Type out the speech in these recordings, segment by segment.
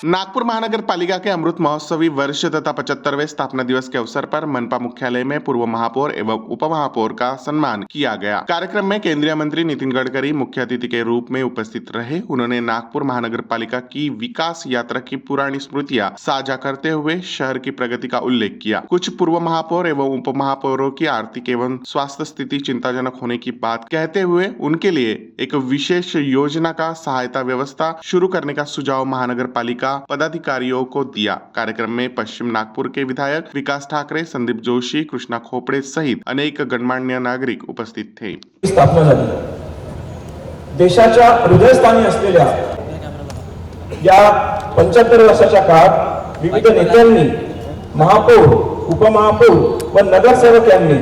नागपुर महानगर पालिका के अमृत महोत्सवी वर्ष तथा 75वें स्थापना दिवस के अवसर पर मनपा मुख्यालय में पूर्व महापौर एवं उप महापौर का सम्मान किया गया। कार्यक्रम में केंद्रीय मंत्री नितिन गडकरी मुख्य अतिथि के रूप में उपस्थित रहे। उन्होंने नागपुर महानगर पालिका की विकास यात्रा की पुरानी स्मृतियां साझा करते हुए शहर की प्रगति का उल्लेख किया। कुछ पूर्व महापौर एवं उप महापौरों की आर्थिक एवं स्वास्थ्य स्थिति चिंताजनक होने की बात कहते हुए उनके लिए एक विशेष योजना का सहायता व्यवस्था शुरू करने का सुझाव महानगर पालिका पदाधिकारियों को दिया। कार्यक्रम में पश्चिम नागपुर के विधायक विकास ठाकरे, संदीप जोशी, कृष्णा खोपड़े सहित अनेक गणमान्य नागरिक उपस्थित थे। स्थापना झाली। देशाच्या हृदयस्थानी असलेल्या या 75 वर्षाच्या काळात विविध नेत्यांनी, महापौर, उपमहापौर व नगरसेवक यांनी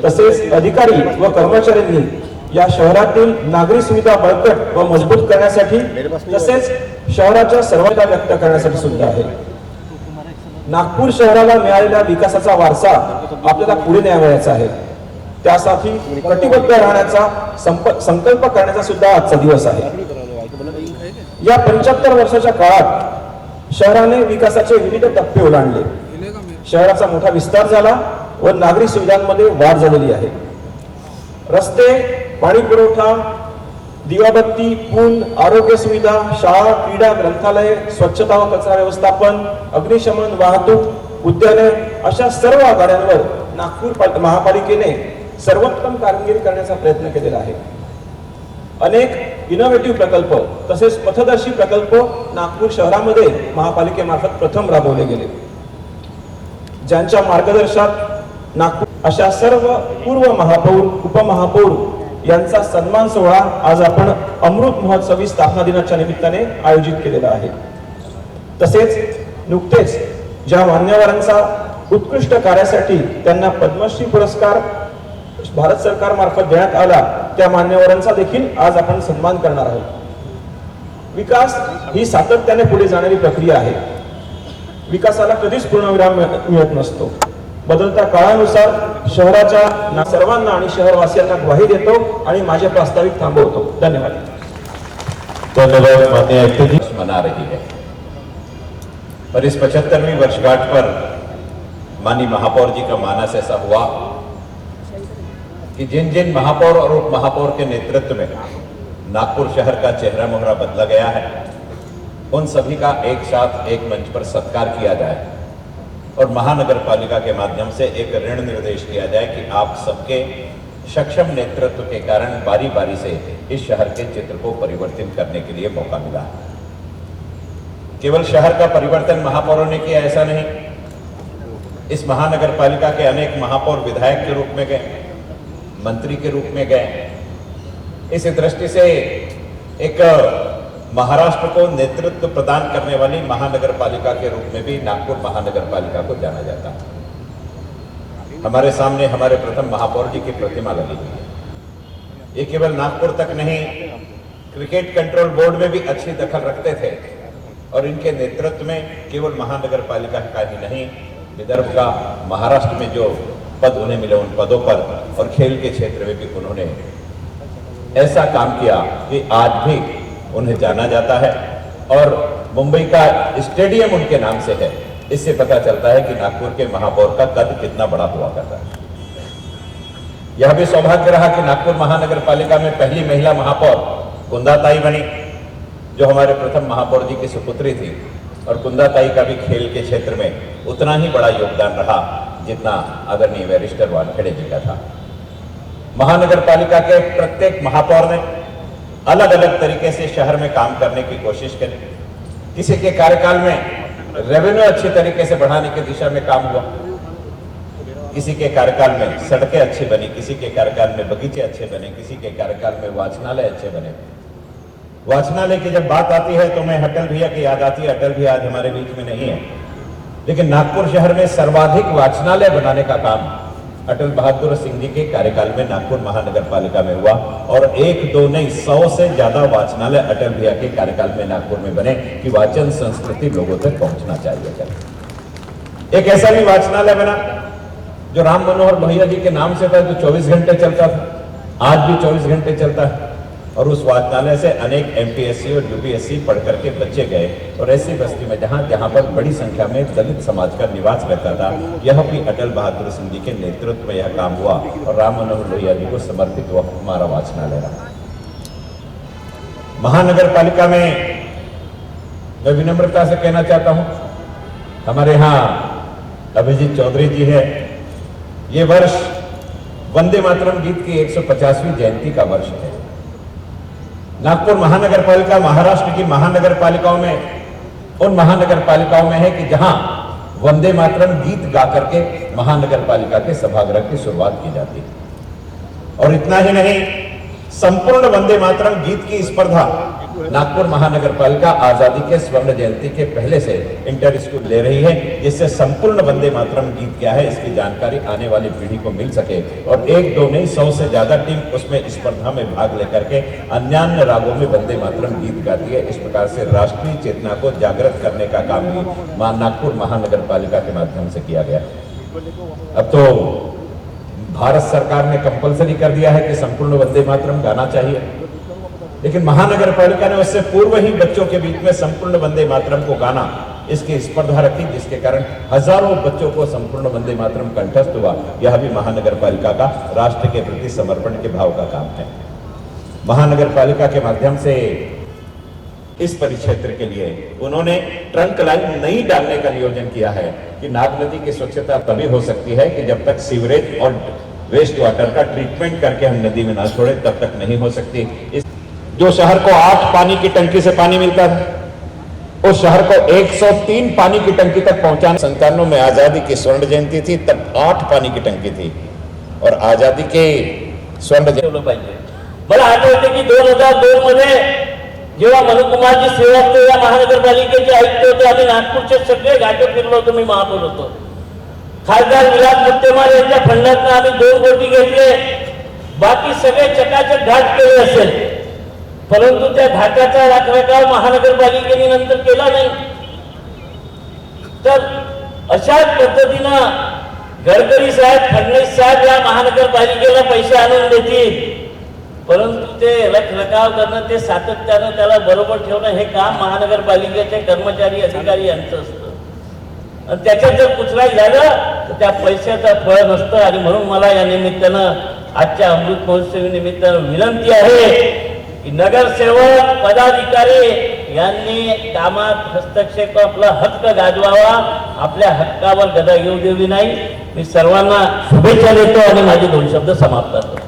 तसेच अधिकारी व कर्मचाऱ्यांनी या शहरातील नागरी सुविधा बळकट व मजबूत करण्यासाठी तसेच शहराच्या सर्वता व्यक्त करण्यासाठी सुद्धा आहे। नागपूर शहराला मिळालेल्या विकासाचा वारसा आपल्याला पुढे न्यायचा आहे। त्यासाठी कटिबद्ध राहण्याचा संकल्प करण्याचा सुद्धा आजचा दिवस आहे। या 75 वर्षाच्या काळात शहराने विकासाचे विविध टप्पे ओलांडले। शहराचा मोठा विस्तार झाला व नागरी सुविधांमध्ये वाढ झालेली आहे। रस्ते, पाणी पुरवठा, दिवाबत्ती, पूल, आरोग्य सुविधा, शाळा, क्रीडा, ग्रंथालय, स्वच्छता व कचरा व्यवस्थापन, अग्निशमन, वाहतूक, उद्याने अशा सर्व आघाड्यांवर नागपूर महापालिकेने सर्वोत्तम कामगिरी करण्याचा प्रयत्न केलेला आहे। अनेक इनोव्हेटिव्ह प्रकल्प तसेच पथदर्शी प्रकल्प नागपूर शहरामध्ये महापालिकेमार्फत प्रथम राबवले गेले। ज्यांच्या मार्गदर्शनात नागपूर अशा सर्व पूर्व महापौर, उपमहापौर यांचा सन्मान सोहळा आज आपण अमृत महोत्सवी स्थापना दिनाच्या निमित्ताने आयोजित केलेला आहे। तसेच नुकतेच ज्या मान्यवरांचा उत्कृष्ट कार्यासाठी त्यांना पद्मश्री पुरस्कार भारत सरकार मार्फत देण्यात आला, त्या मान्यवरांचा देखील आज आपण सन्मान करणार आहोत। विकास ही सातत्याने पुढे जाणारी प्रक्रिया आहे। विकासाला कधीच पूर्णविराम मिळत नसतो। बदलत्या काळानुसार शहराच्या सर्वांना आणि शहरवासियांना ग्वाही देतो आणि माझे प्रास्ताविक थांबवतो। धन्यवाद। धन्यवाद। माननीय अतिथि मना रही है और इस 75वीं वर्षगांठ पर माननीय महापौर जी का मानस ऐसा हुआ कि जिन जिन महापौर और उप महापौर के नेतृत्व में नागपुर शहर का चेहरा मोहरा बदला गया है, उन सभी का एक साथ एक मंच पर सत्कार किया जाए और महानगर पालिका के माध्यम से एक ऋण निर्देश दिया जाए कि आप सबके सक्षम नेतृत्व के कारण बारी बारी से इस शहर के चित्र को परिवर्तित करने के लिए मौका मिला। केवल शहर का परिवर्तन महापौरों ने किया ऐसा नहीं, इस महानगर पालिका के अनेक महापौर विधायक के रूप में गए, मंत्री के रूप में गए। इस दृष्टि से एक महाराष्ट्र को नेतृत्व प्रदान करने वाली महानगर पालिका के रूप में भी नागपुर महानगर पालिका को जाना जाता है। हमारे सामने हमारे प्रथम महापौर जी की प्रतिमा लगी हुई है। ये केवल नागपुर तक नहीं, क्रिकेट कंट्रोल बोर्ड में भी अच्छी दखल रखते थे और इनके नेतृत्व में केवल महानगर पालिका का ही नहीं, विदर्भ का, महाराष्ट्र में जो पद उन्हें मिले उन पदों पर और खेल के क्षेत्र में भी उन्होंने ऐसा काम किया कि आज भी उन्हें जाना जाता है और मुंबई का स्टेडियम उनके नाम से है। इससे पता चलता है कि नागपुर के महापौर का कद कितना बड़ा हुआ करता है। यह भी सौभाग्य रहा कि नागपुर महानगर पालिका में पहली महिला महापौर कुंदाताई बनी, जो हमारे प्रथम महापौर जी की सुपुत्री थी। और कुंदाताई का भी खेल के क्षेत्र में उतना ही बड़ा योगदान रहा जितना आदरणीय बैरिस्टर वानखेड़े जी का था। महानगर पालिका के प्रत्येक महापौर ने अलग अलग तरीके से शहर में काम करने की कोशिश करी। किसी के कार्यकाल में रेवेन्यू अच्छी तरीके से बढ़ाने की दिशा में काम हुआ, किसी के कार्यकाल में सड़कें अच्छी बनी, किसी के कार्यकाल में बगीचे अच्छे बने, किसी के कार्यकाल में वाचनालय अच्छे बने। वाचनालय की जब बात आती है तो मैं अटल भैया की याद आती है। अटल भैया आज हमारे बीच में नहीं है, लेकिन नागपुर शहर में सर्वाधिक वाचनालय बनाने का काम अटल बहादुर सिंह जी के कार्यकाल में नागपुर महानगर पालिका में हुआ और 1-2 नहीं 100 से ज्यादा वाचनालय अटल भैया के कार्यकाल में नागपुर में बने कि वाचन संस्कृति लोगों तक पहुंचना चाहिए। एक ऐसा भी वाचनालय बना जो राम मनोहर लोहिया जी के नाम से था, जो 24 घंटे चलता था, आज भी 24 घंटे चलता है। और उस वाचनालय से अनेक एमपीएससी और यूपीएससी पढ़ करके बच्चे गए और ऐसी बस्ती में जहां पर बड़ी संख्या में दलित समाज का निवास रहता था, यह भी अटल बहादुर सिंह जी के नेतृत्व में यह काम हुआ और राम मनोहर लोहिया जी को समर्पित हुआ हमारा वाचनालय रहा। महानगर पालिका में मैं विनम्रता से कहना चाहता हूं, हमारे यहाँ अभिजीत चौधरी जी है, ये वर्ष वंदे मातरम गीत की 150वीं जयंती का वर्ष है। नागपुर महानगर पालिका महाराष्ट्र की महानगर पालिकाओं में उन महानगर पालिकाओं में है कि जहां वंदे मातरम गीत गा करके महानगर पालिका के सभागृह की शुरुआत की जाती है। और इतना ही नहीं, संपूर्ण वंदे मातरम गीत की स्पर्धा नागपुर महानगर पालिका आजादी के स्वर्ण जयंती के पहले से इंटर स्कूल ले रही है, जिससे संपूर्ण वंदे मातरम गीत क्या है इसकी जानकारी आने वाली पीढ़ी को मिल सके और 1-2 नहीं 100 से ज्यादा टीम उसमें स्पर्धा में भाग लेकर के अन्य रागों में वंदे मातरम गीत गाती है। इस प्रकार से राष्ट्रीय चेतना को जागृत करने का काम भी नागपुर महानगर पालिका के माध्यम से किया गया। अब तो भारत सरकार ने कंपलसरी कर दिया है कि संपूर्ण वंदे मातरम गाना चाहिए, लेकिन महानगर पालिका ने उससे पूर्व ही बच्चों के बीच में संपूर्ण वंदे मातरम को गाना इसकी स्पर्धा रखी, जिसके कारण हजारों बच्चों को संपूर्ण वंदे मातरम कंठस्थ हुआ। यह भी महानगर पालिका का राष्ट्र के प्रति समर्पण के भाव का काम है। महानगर पालिका के माध्यम से इस परिक्षेत्र के लिए उन्होंने ट्रंक लाइन नहीं डालने का नियोजन किया है कि नाग नदी की स्वच्छता तभी हो सकती है कि जब तक सीवरेज और वेस्ट वाटर का ट्रीटमेंट करके हम नदी में ना छोड़े, तब तक नहीं हो सकती। जो शहर को 8 पानी की टंकी से पानी मिलता था, उस शहर को 103 पानी की टंकी तक पहुंचाना। 97 में आजादी की स्वर्ण जयंती थी, तब 8 पानी की टंकी थी और आजादी के स्वर्ण जयंती पाहिजे। मला आठवते की 2002 मध्ये जेव्हा मनुकुमारजी सेवक या महानगरपालिकेचे आयुक्त होते, आम्ही नागपूरचे सगळे घाटे फिरलो होतो, मी महापौर होतो। खासदार विलास मुत्तेमार यांच्या फंडातून आम्ही 2 कोटी घेतले, बाकी सगळे चकाचक घाट केले असेल, परंतु त्या घाटाचा रखरखाव महानगरपालिकेने नंतर केला नाही। तर अशाच पद्धतीनं गडकरी साहेब, फडणवीस साहेब या महानगरपालिकेला पैसे आणून देतील, परंतु ते रखरखाव करणं, ते सातत्यानं त्याला बरोबर ठेवणं हे काम महानगरपालिकेचे कर्मचारी अधिकारी यांचं असतं आणि त्याच्यात जर कुचराई झालं तर त्या पैशाचं फळ नसतं। आणि म्हणून मला या निमित्तानं आजच्या अमृत महोत्सवी निमित्तानं विनंती आहे की नगरसेवक पदाधिकारी यांनी कामात हस्तक्षेप, आपला हक्क गाजवावा, आपल्या हक्कावर गदा येऊ देवी नाही। मी सर्वांना शुभेच्छा देतो आणि माझे 2 शब्द समाप्त करतो।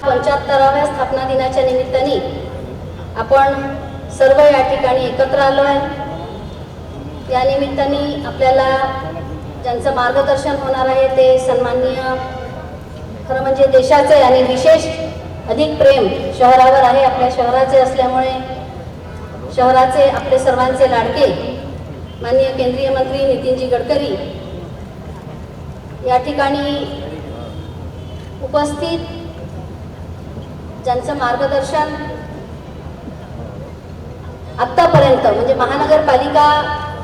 75व्या स्थापना दिनाच्या निमित्ताने आपण सर्व या ठिकाणी एकत्र आलो आहे। या निमित्ताने आपल्याला ज्यांचं मार्गदर्शन होणार आहे ते सन्माननीय, खरं म्हणजे देशाचे आणि विशेष अधिक प्रेम शहरावर आहे, आपल्या शहराचे असल्यामुळे शहराचे आपले सर्वांचे लाडके माननीय केंद्रीय मंत्री नितीनजी गडकरी या ठिकाणी उपस्थित, ज्यांचं मार्गदर्शन आतापर्यंत म्हणजे महानगरपालिका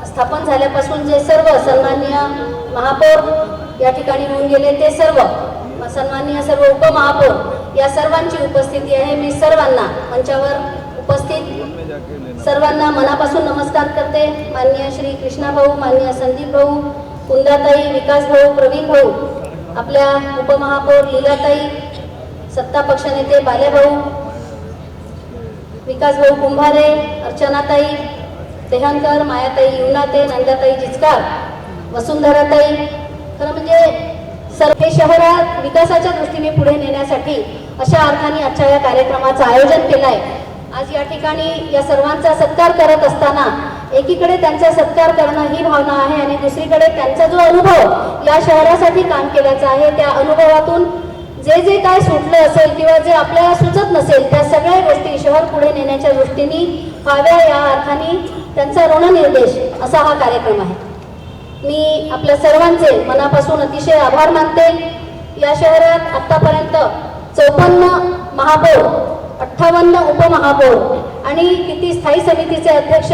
स्थापन झाल्यापासून जे सर्व सन्माननीय महापौर या ठिकाणी होऊन गेले, ते सर्व सन्माननीय सर्व उपमहापौर या सर्वांची उपस्थिती आहे। मी सर्वांना मंचावर उपस्थित सर्वांना मनापासून नमस्कार करते। माननीय श्री कृष्णा भाऊ, माननीय संदीप भाऊ, कुंदाताई, विकास भाऊ, प्रवीण भाऊ, आपल्या उपमहापौर लीलाताई, सत्ता पक्ष नेते बालेभाऊ, विकास भाऊ कुंभारे, अर्चनाताई तेहनकर, मायाताई युनाते, नंदाताई जिचकार, वसुंधराताई, खरं म्हणजे सर्व हे शहरात विकासाच्या दृष्टीने पुढे नेण्यासाठी अशा अर्थाने आजच्या या कार्यक्रमाचं आयोजन केलं आहे। आज या ठिकाणी या सर्वांचा सत्कार करत असताना एकीकडे त्यांचा सत्कार करणं ही भावना आहे आणि दुसरीकडे त्यांचा जो अनुभव या शहरासाठी काम केल्याचा आहे, त्या अनुभवातून जे जे काय सुटलं असेल किंवा जे आपल्याला सुचत नसेल त्या सगळ्या गोष्टी शहर पुढे नेण्याच्या दृष्टीने व्हाव्या, या अर्थाने त्यांचा ऋणनिर्देश असा हा कार्यक्रम आहे। मी आपल्या सर्वांचे मनापासून अतिशय आभार मानते। या शहरात आतापर्यंत 54 महापौर, 58 उपमहापौर आणि किती स्थायी समितीचे अध्यक्ष,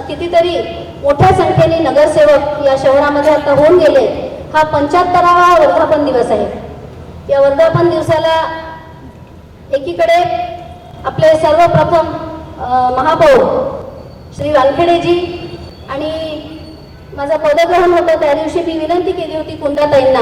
कितीतरी मोठ्या संख्येने नगरसेवक या शहरामध्ये आता होऊन गेले। हा 75वा वर्धापन दिवस आहे। या वर्धापन दिवसाला एकीकडे आपले सर्वप्रथम महापौर श्री वानखेडेजी आणि माझं पदग्रहण होतं त्या दिवशी मी विनंती केली होती कुंदाताईंना,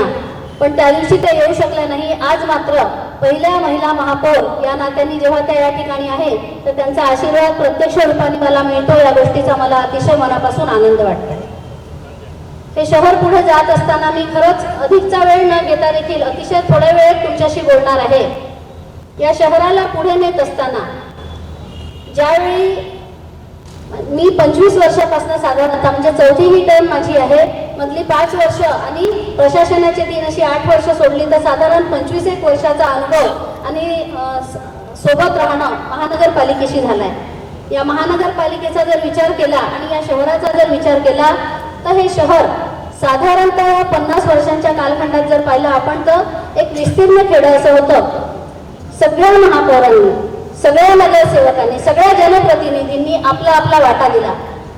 पण त्या दिवशी त्या येऊ शकल्या नाही. आज मात्र पहिल्या महिला महापौर या नात्याने जेव्हा त्या या ठिकाणी आहे तर त्यांचा आशीर्वाद प्रत्यक्ष रूपाने मला मिळतो. या गोष्टीचा मला अतिशय मनापासून आनंद वाटतो. हे शहर पुढे जात असताना मी खरंच अधिकचा वेळ न घेता देखील अतिशय थोड्या वेळात तुमच्याशी बोलणार आहे. या शहराला पुढे नेत असताना ज्यावेळी मी 25 वर्षापासून साधारणतः म्हणजे चौथी ही टर्म माझी आहे, मधली 5 वर्ष आणि प्रशासनाचे 3 अशी 8 वर्ष सोडली तर साधारण 25 वर्षाचा अनुभव आणि सोबत राहणं महानगरपालिकेशी झालाय. या महानगरपालिकेचा जर विचार केला आणि या शहराचा जर विचार केला तर हे शहर साधारणतः 50 वर्षांच्या कालखंडात जर पाहिलं आपण तर एक विस्तीर्ण खेडं असं होतं. सगळ्या महापौरांनी, सगळ्या नगरसेवकांनी, सगळ्या जनप्रतिनिधींनी आपला आपला वाटा दिला.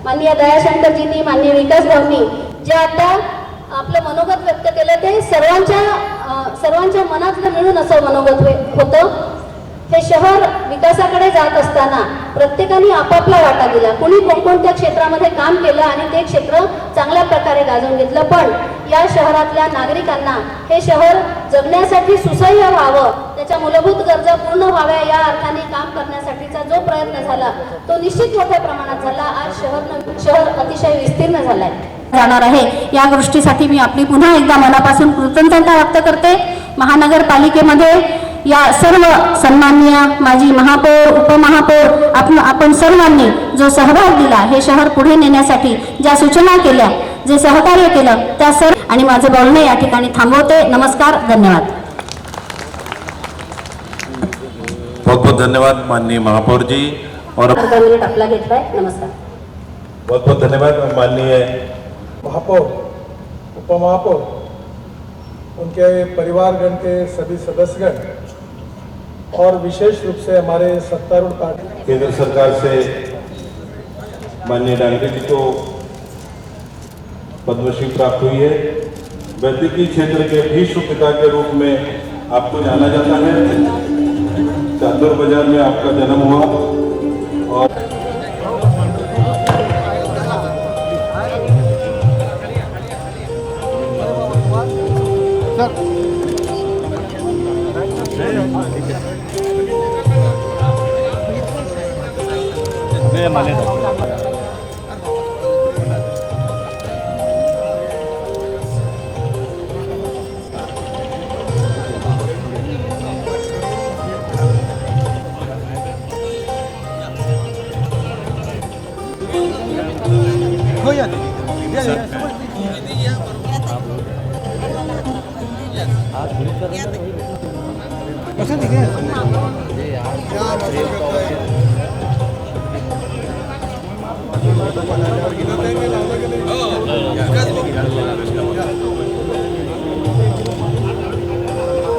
माननीय दयाशंकरजींनी, माननीय विकास भाऊंनी जे आता आपलं मनोगत व्यक्त केलं ते सर्वांच्या मनातलं मिळून असं मनोगत होतं. हे शहर विकासाकडे जात असताना प्रत्येकाने आपापला वाटा दिला. कुणी कोणकोणत्या क्षेत्रामध्ये काम केलं आणि ते क्षेत्र चांगल्या प्रकारे गाजवून घेतलं. पण या शहरातल्या नागरिकांना हे शहर जगण्यासाठी सुसह्य व्हावं, त्याच्या मूलभूत गरजा पूर्ण व्हाव्या या अर्थाने काम करण्यासाठीचा जो प्रयत्न झाला तो निश्चित मोठ्या प्रमाणात झाला. आज शहर अतिशय विस्तीर्ण झालाय जाणार आहे. या गोष्टीसाठी मी आपली पुन्हा एकदा मनापासून कृतज्ञता व्यक्त करते. महानगरपालिकेमध्ये या सर्व सन्माननीय माजी महापौर, उपमहापौर आपण सर्वांनी जो सहभाग दिला, हे शहर पुढे नेण्यासाठी ज्या सूचना केल्या, जे सहकार्य केलं त्या सर्व आणि माझं बोलणं या ठिकाणी थांबवते. नमस्कार, धन्यवाद. बहुत बहुत धन्यवाद माननीय महापौर जी. और अर्धा मिनिट आपला घेतलाय. नमस्कार. बहुत बहुत धन्यवाद माननीय महापौर, उपमहापौर, उनके परिवारगण के सभी सदस्यगण और विशेष रूप से हमारे सत्तारूढ़ पार्टी केंद्र सरकार से माननीय डांगरे जी को पद्मश्री प्राप्त हुई है. वैद्यकीय क्षेत्र के भीष्म पिता के रूप में आपको जाना जाता है. चांदोर बाजार में आपका जन्म हुआ और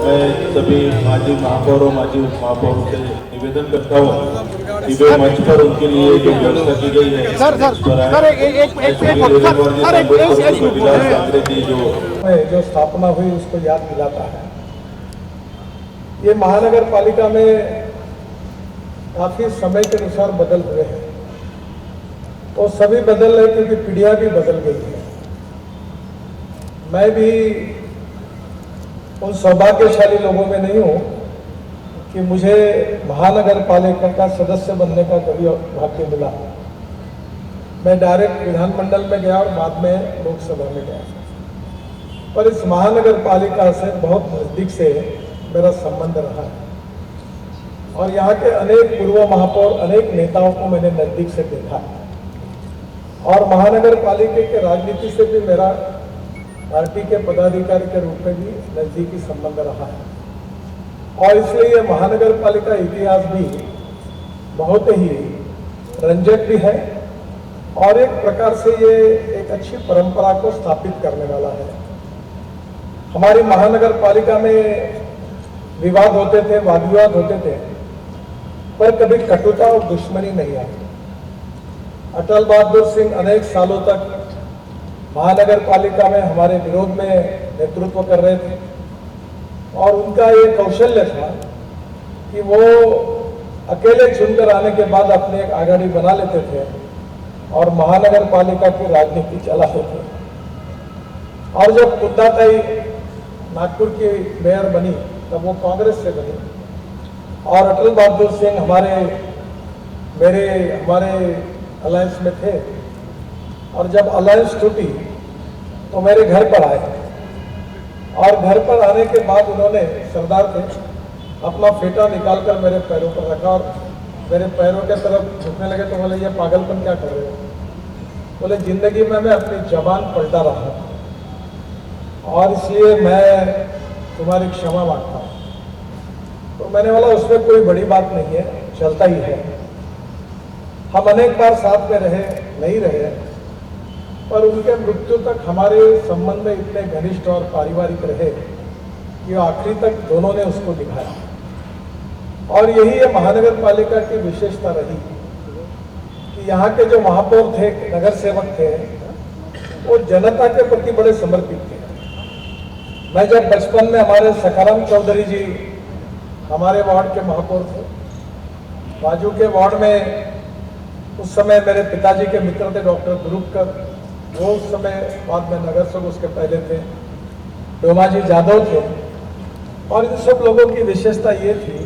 मैं सभी माजी महापौरों, माजी उप महापौरों से निवेदन करता हूँ कि वे मंच पर उनके लिए जो व्यवस्था की गई है जो स्थापना हुई उसको याद दिलाता है. ये महानगर पालिका में काफी समय के अनुसार बदल हुए हैं. तो सभी बदल रहे क्योंकि पीढ़ियां भी बदल गई है. मैं भी उन सौभाग्यशाली लोगों में नहीं हूं कि मुझे महानगर पालिका का सदस्य बनने का कभी भाग्य मिला. मैं डायरेक्ट विधानमंडल में गया और बाद में लोकसभा में गया, पर इस महानगर पालिका से बहुत नजदीक से मेरा संबंध रहा है. और यहाँ के अनेक पूर्व महापौर, अनेक नेताओं को मैंने नजदीक से देखा है. और महानगर पालिका के राजनीति से भी मेरा पार्टी के पदाधिकारी के रूप में भी नजदीकी संबंध रहा है. और इसलिए ये महानगर पालिका इतिहास भी बहुत ही रंजक भी है और एक प्रकार से ये एक अच्छी परंपरा को स्थापित करने वाला है. हमारी महानगर पालिका में विवाद होते थे, वाद विवाद होते थे, पर कभी कटुता और दुश्मनी नहीं आई. अटल बहादुर सिंह अनेक सालों तक महानगर पालिका में हमारे विरोध में नेतृत्व कर रहे थे और उनका ये कौशल्य था कि वो अकेले चुनकर आने के बाद अपनी एक आघाड़ी बना लेते थे और महानगर पालिका की राजनीति चलाते थे। और जब कुंदाताई नागपुर की मेयर बनी तब वो कांग्रेस से बनी और अटल बहादुर सिंह हमारे अलायंस में थे। और जब अलायंस टूटी तो मेरे घर पर आए और घर पर आने के बाद उन्होंने, सरदार थे, अपना फेटा निकालकर मेरे पैरों पर रखा और मेरे पैरों के तरफ झुकने लगे। तो बोले, ये पागलपन क्या कर रहे हो? बोले, जिंदगी में मैं अपनी जबान पलटा रहा हूं और इसलिए मैं तुम्हारी क्षमा मांगता हूं। तो मैंने बोला, उसमें कोई बड़ी बात नहीं है, चलता ही है। हम अनेक बार साथ में रहे, नहीं रहे, पर उनके मृत्यु तक हमारे संबंध इतने घनिष्ठ और पारिवारिक रहे कि आखिरी तक दोनों ने उसको निभाया। और यही ये महानगर पालिका की विशेषता रही कि यहाँ के जो महापौर थे, नगर सेवक थे, वो जनता के प्रति बड़े समर्पित थे। मैं जब बचपन में, हमारे सखाराम चौधरी जी हमारे वार्ड के महापौर थे, बाजू के वार्ड में उस समय मेरे पिताजी के मित्र थे डॉक्टर ध्रुवकर, वो उस समय बाद में नगर सेवक उसके पहले थे, डोमाजी जादव थे। और इन सब लोगों की विशेषता ये थी